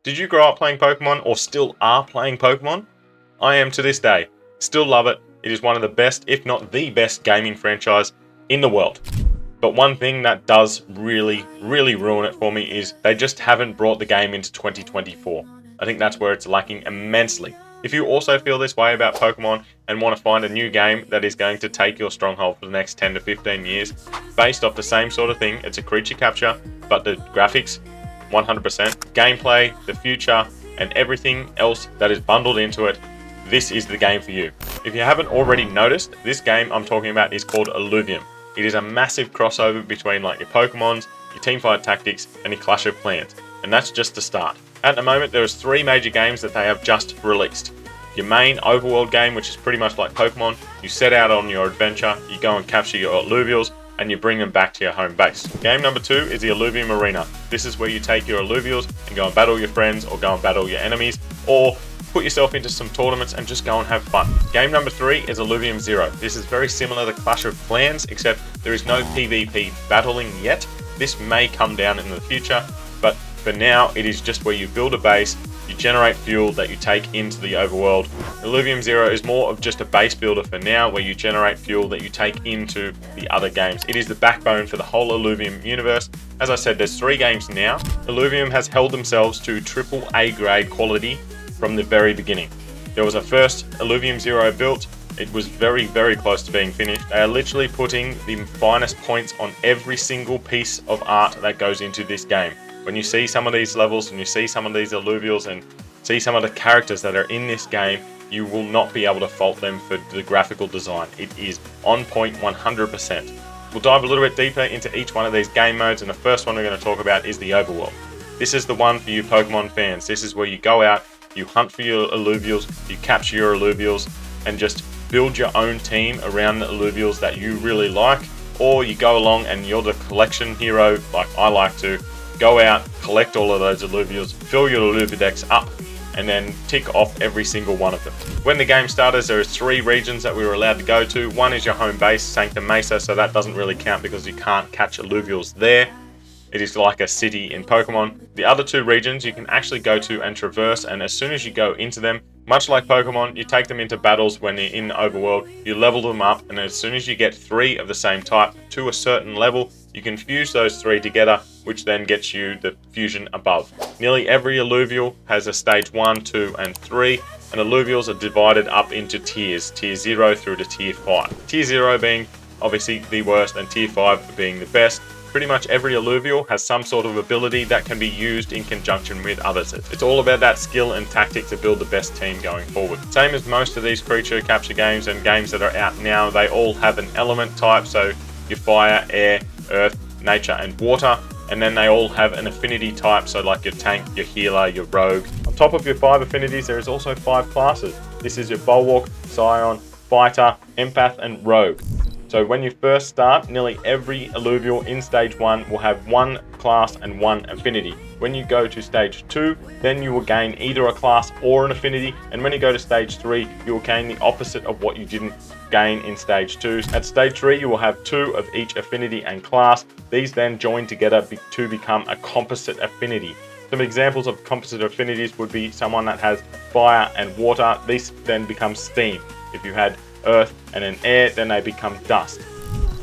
Did you grow up playing Pokemon or still are playing Pokemon? I am to this day. Still love it. It is one of the best, if not the best, gaming franchise in the world. But one thing that does really ruin it for me is they just haven't brought the game into 2024. I think that's where it's lacking immensely. If you also feel this way about Pokemon and want to find a new game that is going to take your stronghold for the next 10 to 15 years, based off the same sort of thing, it's a creature capture, but the graphics, 100%, gameplay, the future, and everything else that is bundled into it, this is the game for you. If you haven't already noticed, this game I'm talking about is called Illuvium. It is a massive crossover between like your Pokemons, your Teamfight Tactics, and your Clash of Clans. And that's just the start. At the moment, there is 3 major games that they have just released. Your main overworld game, which is pretty much like Pokemon, you set out on your adventure, you go and capture your Illuvials, and you bring them back to your home base. Game number 2 is the Illuvium Arena. This is where you take your Illuvials and go and battle your friends, or go and battle your enemies, or put yourself into some tournaments and just go and have fun. Game number 3 is Illuvium Zero. This is very similar to Clash of Clans, except there is no PvP battling yet. This may come down in the future, but for now, it is just where you build a base, you generate fuel that you take into the overworld. Illuvium Zero is more of just a base builder for now, where you generate fuel that you take into the other games. It is the backbone for the whole Illuvium universe. As I said, there's 3 games now. Illuvium has held themselves to AAA grade quality from the very beginning. There was a first Illuvium Zero built. It was very close to being finished. They are literally putting the finest points on every single piece of art that goes into this game. When you see some of these levels and you see some of these Illuvials and see some of the characters that are in this game, you will not be able to fault them for the graphical design. It is on point 100%. We'll dive a little bit deeper into each one of these game modes, and the first one we're going to talk about is the overworld. This is the one for you Pokemon fans. This is where you go out, you hunt for your Illuvials, you capture your Illuvials, and just build your own team around the Illuvials that you really like, or you go along and you're the collection hero, like I like to. Go out, collect all of those Illuvials, fill your Illuvidex up, and then tick off every single one of them. When the game started, there are 3 regions that we were allowed to go to. One is your home base, Sanctum Mesa, so that doesn't really count because you can't catch Illuvials there. It is like a city in Pokemon. The other 2 regions you can actually go to and traverse, and as soon as you go into them, much like Pokemon, you take them into battles when you're in the overworld, you level them up, and as soon as you get 3 of the same type to a certain level, you can fuse those 3 together, which then gets you the fusion above. Nearly every Illuvial has a stage 1, 2, and 3, and Illuvials are divided up into tiers, tier 0 through to tier 5. Tier 0 being obviously the worst, and tier 5 being the best. Pretty much every Illuvial has some sort of ability that can be used in conjunction with others. It's all about that skill and tactic to build the best team going forward. Same as most of these creature capture games and games that are out now, they all have an element type, so your fire, air, earth, nature, and water. And then they all have an affinity type, so like your tank, your healer, your rogue. On top of your 5 affinities, there is also 5 classes. This is your Bulwark, Scion, Fighter, Empath, and Rogue. So when you first start, nearly every Illuvial in stage 1 will have 1 class and 1 affinity. When you go to stage 2, then you will gain either a class or an affinity, and when you go to stage 3, you will gain the opposite of what you didn't gain in stage 2. At stage 3, you will have 2 of each affinity and class. These then join together to become a composite affinity. Some examples of composite affinities would be someone that has fire and water. These then become steam. If you had earth and an air, then they become dust.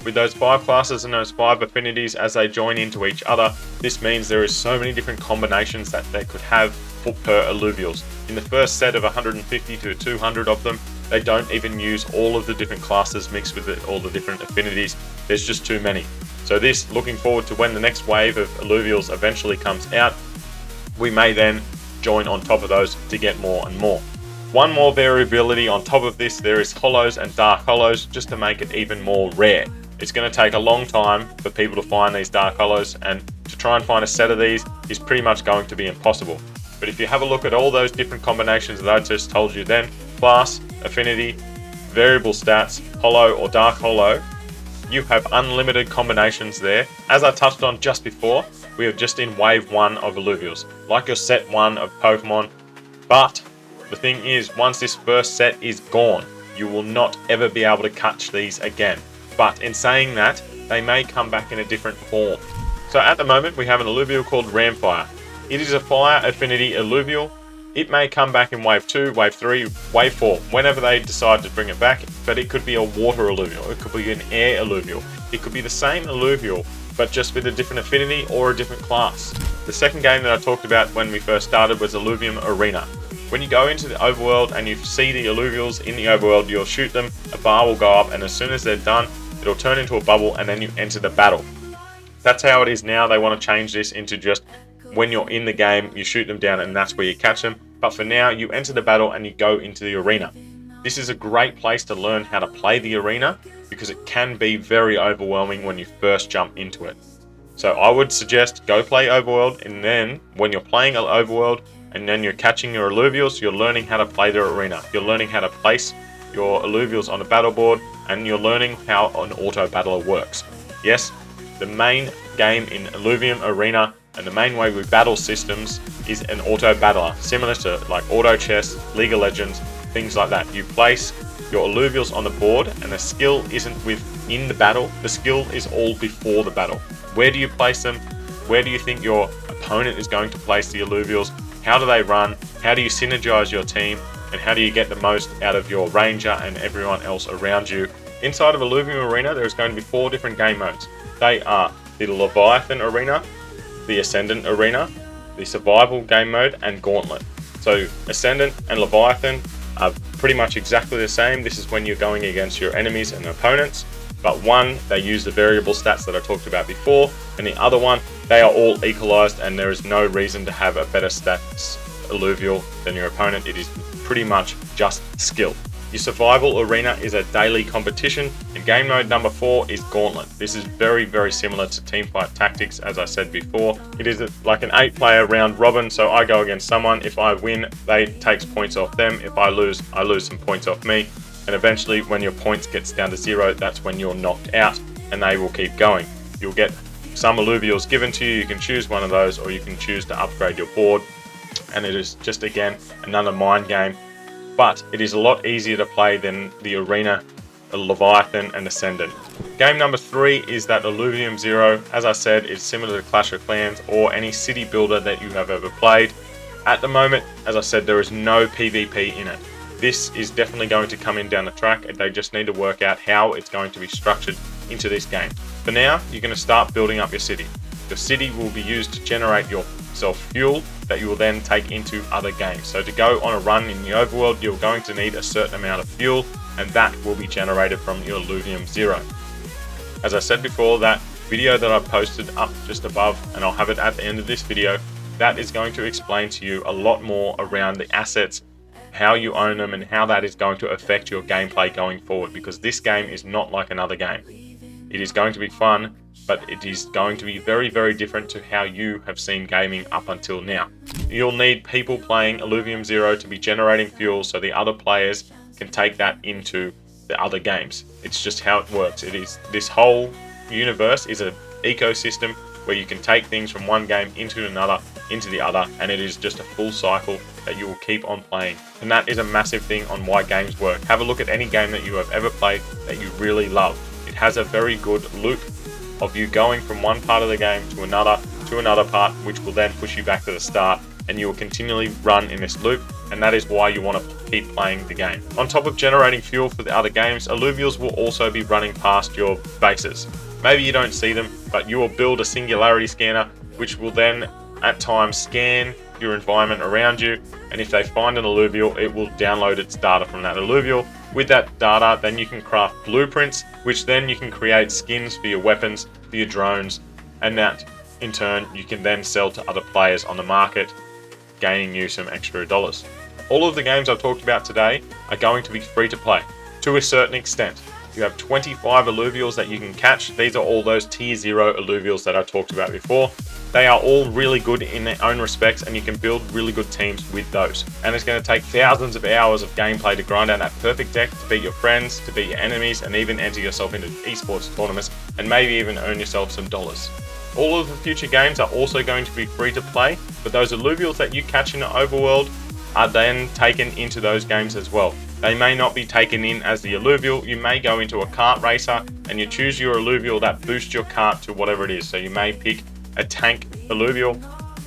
With those 5 classes and those 5 affinities as they join into each other, this means there is so many different combinations that they could have per Illuvials. In the first set of 150 to 200 of them, they don't even use all of the different classes mixed with all the different affinities. There's just too many. So this, looking forward to when the next wave of Illuvials eventually comes out, we may then join on top of those to get more and more. One more variability on top of this, there is Hollows and Dark Hollows, just to make it even more rare. It's going to take a long time for people to find these Dark Hollows, and to try and find a set of these is pretty much going to be impossible. But if you have a look at all those different combinations that I just told you then, class, affinity, variable stats, Hollow or Dark Hollow, you have unlimited combinations there. As I touched on just before, we are just in wave 1 of Illuvials, like your set 1 of Pokemon, but the thing is, once this first set is gone, you will not ever be able to catch these again. But in saying that, they may come back in a different form. So at the moment, we have an Illuvial called Ramfire. It is a fire affinity alluvial. It may come back in wave 2, wave 3, wave 4, whenever they decide to bring it back, but it could be a water alluvial, it could be an air alluvial, it could be the same alluvial, but just with a different affinity or a different class. The second game that I talked about when we first started was Alluvium Arena. When you go into the overworld and you see the alluvials in the overworld, you'll shoot them, a bar will go up, and as soon as they're done, it'll turn into a bubble and then you enter the battle. That's how it is now. They want to change this into just when you're in the game, you shoot them down and that's where you catch them. But for now, you enter the battle and you go into the arena. This is a great place to learn how to play the arena because it can be very overwhelming when you first jump into it. So I would suggest go play Overworld, and then when you're playing Overworld and then you're catching your alluvials, you're learning how to play the arena. You're learning how to place your alluvials on the battle board, and you're learning how an auto battler works. Yes, the main game in Alluvium Arena and the main way we battle systems is an auto battler, similar to like Auto Chess, League of Legends, things like that. You place your alluvials on the board and the skill isn't within the battle, the skill is all before the battle. Where do you place them? Where do you think your opponent is going to place the alluvials? How do they run? How do you synergize your team? And how do you get the most out of your ranger and everyone else around you? Inside of Alluvium Arena, there's going to be 4 different game modes. They are the Leviathan Arena, the Ascendant Arena, the Survival Game Mode, and Gauntlet. So Ascendant and Leviathan are pretty much exactly the same. This is when you're going against your enemies and opponents, but one, they use the variable stats that I talked about before, and the other one, they are all equalized and there is no reason to have a better stats alluvial than your opponent. It is pretty much just skill. Your Survival Arena is a daily competition, and game mode number 4 is Gauntlet. This is very, very similar to Teamfight Tactics, as I said before. It is like an 8-player round robin, so I go against someone. If I win, they takes points off them. If I lose some points off me. And eventually, when your points gets down to 0, that's when you're knocked out, and they will keep going. You'll get some alluvials given to you. You can choose one of those, or you can choose to upgrade your board. And it is just, again, another mind game. But it is a lot easier to play than the Arena, Leviathan, and Ascendant. Game number 3 is that Alluvium Zero. As I said, it's similar to Clash of Clans or any city builder that you have ever played. At the moment, as I said, there is no PvP in it. This is definitely going to come in down the track, and they just need to work out how it's going to be structured into this game. For now, you're going to start building up your city. Your city will be used to generate yourself fuel that you will then take into other games. So to go on a run in the overworld, you're going to need a certain amount of fuel, and that will be generated from your Alluvium Zero. As I said before, that video that I posted up just above, and I'll have it at the end of this video, that is going to explain to you a lot more around the assets, how you own them, and how that is going to affect your gameplay going forward, because this game is not like another game. It is going to be fun, but it is going to be very, very different to how you have seen gaming up until now. You'll need people playing Alluvium Zero to be generating fuel so the other players can take that into the other games. It's just how it works. This whole universe is an ecosystem where you can take things from one game into another, into the other, and it is just a full cycle that you will keep on playing. And that is a massive thing on why games work. Have a look at any game that you have ever played that you really love. It has a very good loop of you going from one part of the game to another part, which will then push you back to the start, and you will continually run in this loop, and that is why you want to keep playing the game. On top of generating fuel for the other games, alluvials will also be running past your bases. Maybe you don't see them, but you will build a singularity scanner, which will then at times scan your environment around you, and if they find an alluvial, it will download its data from that alluvial. With that data, then you can craft blueprints, which then you can create skins for your weapons, for your drones, and that in turn you can then sell to other players on the market, gaining you some extra dollars. All of the games I've talked about today are going to be free to play to a certain extent. You have 25 alluvials that you can catch. These are all those tier 0 alluvials that I talked about before. They are all really good in their own respects, and you can build really good teams with those. And it's going to take thousands of hours of gameplay to grind out that perfect deck, to beat your friends, to beat your enemies, and even enter yourself into esports tournaments, and maybe even earn yourself some dollars. All of the future games are also going to be free to play, but those alluvials that you catch in the overworld are then taken into those games as well. They may not be taken in as the alluvial. You may go into a kart racer and you choose your alluvial that boosts your kart to whatever it is. So you may pick a tank alluvial,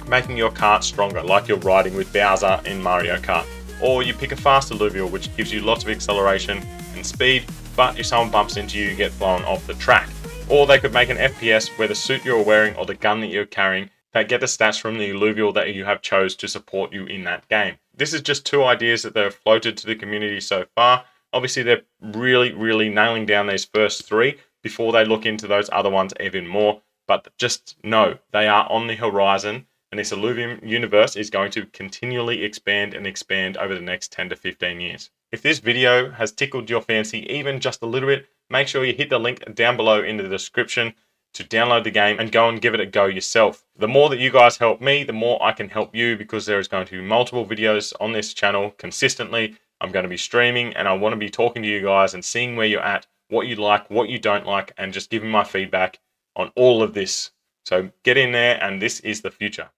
making your kart stronger, like you're riding with Bowser in Mario Kart. Or you pick a faster alluvial, which gives you lots of acceleration and speed, but if someone bumps into you, you get blown off the track. Or they could make an FPS where the suit you're wearing or the gun that you're carrying that get the stats from the alluvial that you have chose to support you in that game. This is just 2 ideas that they've floated to the community so far. Obviously, they're really nailing down these first 3 before they look into those other ones even more. But just know they are on the horizon, and this Illuvium universe is going to continually expand and expand over the next 10 to 15 years. If this video has tickled your fancy even just a little bit, make sure you hit the link down below in the description to download the game and go and give it a go yourself. The more that you guys help me, the more I can help you, because there is going to be multiple videos on this channel consistently. I'm going to be streaming and I want to be talking to you guys and seeing where you're at, what you like, what you don't like, and just giving my feedback on all of this. So get in there, and this is the future.